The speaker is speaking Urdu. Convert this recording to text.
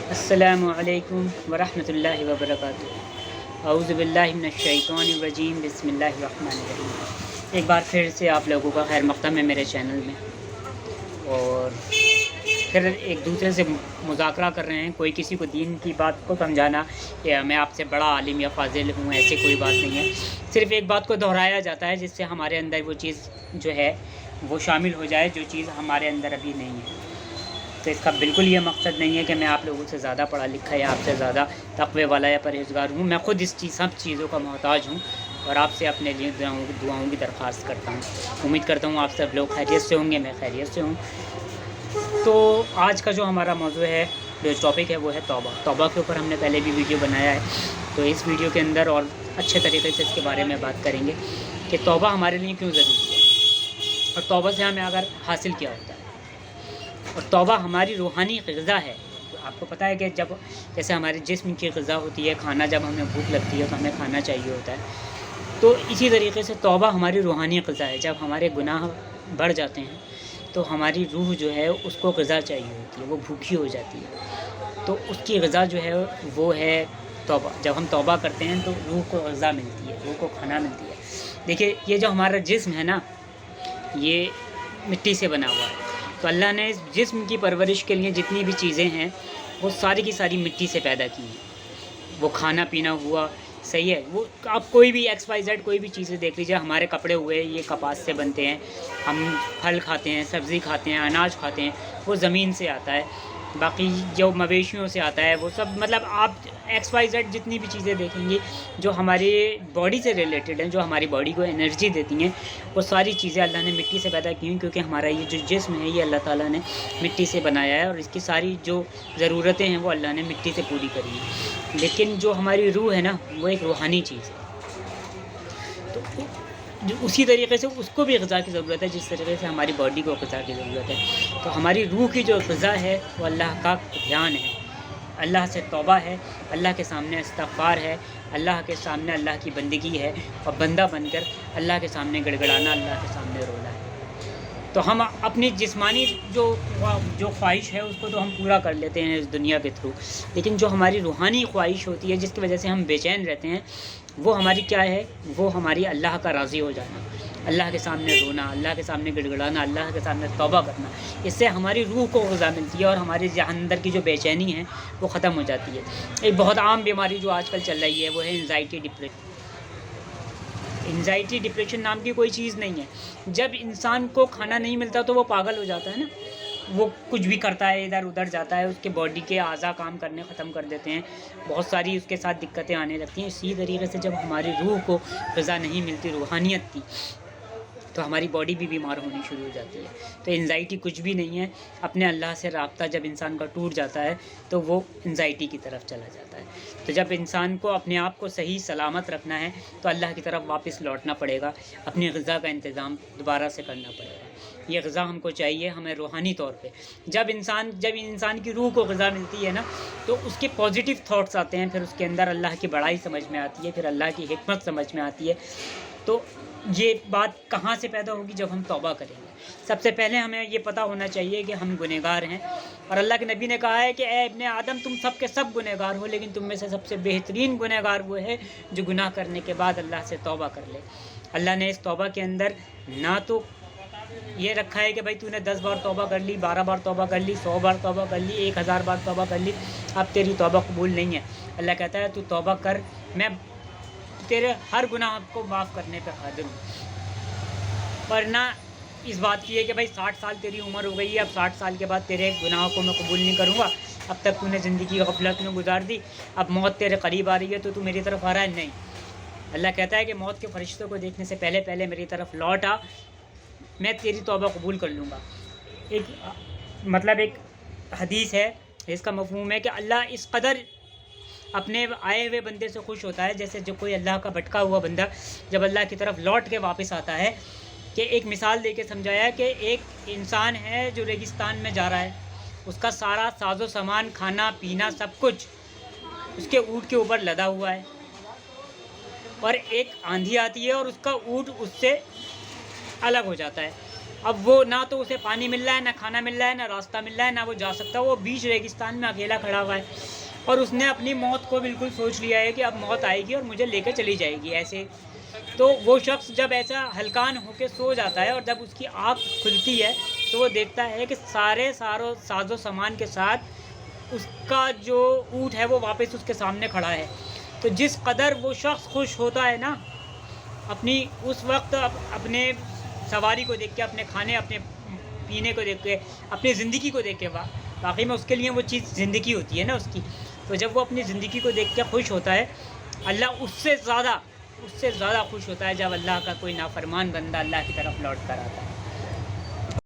السلام علیکم ورحمۃ اللہ وبرکاتہ۔ اعوذ باللہ من الشیطان الرجیم، بسم اللہ الرحمن الرحیم۔ ایک بار پھر سے آپ لوگوں کا خیر مقدم ہے میرے چینل میں، اور پھر ایک دوسرے سے مذاکرہ کر رہے ہیں۔ کوئی کسی کو دین کی بات کو سمجھانا یا میں آپ سے بڑا عالم یا فاضل ہوں، ایسے کوئی بات نہیں ہے۔ صرف ایک بات کو دہرایا جاتا ہے جس سے ہمارے اندر وہ چیز جو ہے وہ شامل ہو جائے جو چیز ہمارے اندر ابھی نہیں ہے۔ تو اس کا بالکل یہ مقصد نہیں ہے کہ میں آپ لوگوں سے زیادہ پڑھا لکھا یا آپ سے زیادہ تقوی والا یا پرہیزگار ہوں۔ میں خود سب چیزوں کا محتاج ہوں، اور آپ سے اپنے لیے دعاؤں کی درخواست کرتا ہوں۔ امید کرتا ہوں آپ سب لوگ خیریت سے ہوں گے، میں خیریت سے ہوں۔ تو آج کا جو ہمارا موضوع ہے، جو ٹاپک ہے، وہ ہے توبہ۔ توبہ کے اوپر ہم نے پہلے بھی ویڈیو بنایا ہے، تو اس ویڈیو کے اندر اور اچھے طریقے سے اس کے بارے میں بات کریں گے کہ توبہ ہمارے لیے کیوں ضروری ہے، اور توبہ سے ہمیں اگر حاصل کیا ہوتا ہے۔ اور توبہ ہماری روحانی غذا ہے۔ آپ کو پتہ ہے کہ جیسے ہمارے جسم کی غذا ہوتی ہے، کھانا جب ہمیں بھوک لگتی ہے تو ہمیں کھانا چاہیے ہوتا ہے، تو اسی طریقے سے توبہ ہماری روحانی غذا ہے۔ جب ہمارے گناہ بڑھ جاتے ہیں تو ہماری روح جو ہے اس کو غذا چاہیے ہوتی ہے، وہ بھوکی ہو جاتی ہے، تو اس کی غذا جو ہے وہ ہے توبہ۔ جب ہم توبہ کرتے ہیں تو روح کو غذا ملتی ہے، روح کو کھانا ملتی ہے۔ دیکھیے، یہ جو ہمارا جسم ہے نا، یہ مٹی سے بنا ہوا ہے، تو اللہ نے اس جسم کی پرورش کے لیے جتنی بھی چیزیں ہیں وہ ساری کی ساری مٹی سے پیدا کی ہیں۔ وہ کھانا پینا ہوا، صحیح ہے، وہ آپ کوئی بھی XYZ کوئی بھی چیزیں دیکھ لیجیے، ہمارے کپڑے ہوئے یہ کپاس سے بنتے ہیں، ہم پھل کھاتے ہیں، سبزی کھاتے ہیں، اناج کھاتے ہیں، وہ زمین سے آتا ہے۔ باقی جو مویشیوں سے آتا ہے وہ سب، مطلب آپ XYZ جتنی بھی چیزیں دیکھیں گی جو ہماری باڈی سے ریلیٹڈ ہیں، جو ہماری باڈی کو انرجی دیتی ہیں، وہ ساری چیزیں اللہ نے مٹی سے پیدا کی ہیں، کیونکہ ہمارا یہ جو جسم ہے یہ اللہ تعالیٰ نے مٹی سے بنایا ہے، اور اس کی ساری جو ضرورتیں ہیں وہ اللہ نے مٹی سے پوری کری ہیں۔ لیکن جو ہماری روح ہے نا، وہ ایک روحانی چیز ہے، تو اسی طریقے سے اس کو بھی غذا کی ضرورت ہے، جس طریقے سے ہماری باڈی کو غذا کی ضرورت ہے۔ تو ہماری روح کی جو غذا ہے وہ اللہ کا دھیان ہے، اللہ سے توبہ ہے، اللہ کے سامنے استغفار ہے، اللہ کے سامنے اللہ کی بندگی ہے، اور بندہ بن کر اللہ کے سامنے گڑ گڑانا، اللہ کے سامنے رونا ہے۔ تو ہم اپنی جسمانی جو خواہش ہے اس کو تو ہم پورا کر لیتے ہیں اس دنیا کے تھرو، لیکن جو ہماری روحانی خواہش ہوتی ہے جس کی وجہ سے ہم بے چین رہتے ہیں، وہ ہماری کیا ہے؟ وہ ہماری اللہ کا راضی ہو جانا، اللہ کے سامنے رونا، اللہ کے سامنے گڑ گڑانا، اللہ کے سامنے توبہ کرنا۔ اس سے ہماری روح کو غذا ملتی ہے، اور ہماری اندر کی جو بے چینی ہے وہ ختم ہو جاتی ہے۔ ایک بہت عام بیماری جو آج کل چل رہی ہے وہ ہے انزائٹی ڈپریشن۔ انزائٹی ڈپریشن نام کی کوئی چیز نہیں ہے۔ جب انسان کو کھانا نہیں ملتا تو وہ پاگل ہو جاتا ہے نا، وہ کچھ بھی کرتا ہے، ادھر ادھر جاتا ہے، اس کے باڈی کے اعضاء کام کرنے ختم کر دیتے ہیں، بہت ساری اس کے ساتھ دقتیں آنے لگتی ہیں۔ اسی طریقے سے جب ہماری روح کو غذا نہیں ملتی، روحانیت کی، تو ہماری باڈی بھی بیمار ہونی شروع ہو جاتی ہے۔ تو انزائٹی کچھ بھی نہیں ہے۔ اپنے اللہ سے رابطہ جب انسان کا ٹوٹ جاتا ہے تو وہ انزائٹی کی طرف چلا جاتا ہے۔ تو جب انسان کو اپنے آپ کو صحیح سلامت رکھنا ہے تو اللہ کی طرف واپس لوٹنا پڑے گا، اپنی غذا کا انتظام دوبارہ سے کرنا پڑے گا۔ یہ غذا ہم کو چاہیے، ہمیں روحانی طور پہ۔ جب انسان کی روح کو غذا ملتی ہے نا، تو اس کے پازیٹیو تھاٹس آتے ہیں، پھر اس کے اندر اللہ کی بڑائی سمجھ میں آتی ہے، پھر اللہ کی حکمت سمجھ میں آتی ہے۔ تو یہ بات کہاں سے پیدا ہوگی؟ جب ہم توبہ کریں گے۔ سب سے پہلے ہمیں یہ پتہ ہونا چاہیے کہ ہم گنہگار ہیں، اور اللہ کے نبی نے کہا ہے کہ اے ابن آدم، تم سب کے سب گنہگار ہو، لیکن تم میں سے سب سے بہترین گنہگار وہ ہے جو گناہ کرنے کے بعد اللہ سے توبہ کر لے۔ اللہ نے اس توبہ کے اندر نہ تو یہ رکھا ہے کہ بھائی تو نے 10 بار توبہ کر لی، 12 بار توبہ کر لی، 100 بار توبہ کر لی، 1000 بار توبہ کر لی، اب تیری توبہ قبول نہیں ہے۔ اللہ کہتا ہے تو توبہ کر، میں تیرے ہر گناہ کو معاف کرنے پہ قادر ہوں۔ اور نہ اس بات کی ہے کہ بھائی 60 سال تیری عمر ہو گئی ہے، اب 60 سال کے بعد تیرے گناہوں کو میں قبول نہیں کروں گا، اب تک تو نے زندگی غفلت میں گزار دی، اب موت تیرے قریب آ رہی ہے تو میری طرف آ رہا ہے۔ نہیں، اللہ کہتا ہے کہ موت کے فرشتوں کو دیکھنے سے پہلے میری طرف لوٹ آ، میں تیری توبہ قبول کر لوں گا۔ ایک حدیث ہے، اس کا مفہوم ہے کہ اللہ اس قدر اپنے آئے ہوئے بندے سے خوش ہوتا ہے، جیسے جو کوئی اللہ کا بھٹکا ہوا بندہ جب اللہ کی طرف لوٹ کے واپس آتا ہے، کہ ایک مثال دے کے سمجھایا کہ ایک انسان ہے جو ریگستان میں جا رہا ہے، اس کا سارا ساز و سامان، کھانا پینا، سب کچھ اس کے اونٹ کے اوپر لدا ہوا ہے، اور ایک آندھی آتی ہے اور اس کا اونٹ اس سے الگ ہو جاتا ہے، اب وہ نہ تو اسے پانی مل رہا ہے، نہ کھانا مل رہا ہے، نہ راستہ مل رہا ہے، نہ وہ جا سکتا، وہ بیچ ریگستان میں اکیلا کھڑا ہوا ہے، اور اس نے اپنی موت کو بالکل سوچ لیا ہے کہ اب موت آئے گی اور مجھے لے کے چلی جائے گی ایسے۔ تو وہ شخص جب ایسا ہلکان ہو کے سو جاتا ہے اور جب اس کی آنکھ کھلتی ہے تو وہ دیکھتا ہے کہ سارے ساز و سامان کے ساتھ اس کا جو اونٹ ہے وہ واپس اس کے سامنے کھڑا ہے۔ تو جس قدر وہ شخص خوش ہوتا ہے نا اپنی اس وقت اپنے سواری کو دیکھ کے، اپنے کھانے اپنے پینے کو دیکھ کے، اپنی زندگی کو دیکھ کے، باقی میں اس کے لیے وہ چیز زندگی ہوتی ہے نا اس کی، تو جب وہ اپنی زندگی کو دیکھ کے خوش ہوتا ہے، اللہ اس سے زیادہ خوش ہوتا ہے جب اللہ کا کوئی نافرمان بندہ اللہ کی طرف لوٹ کر آتا ہے۔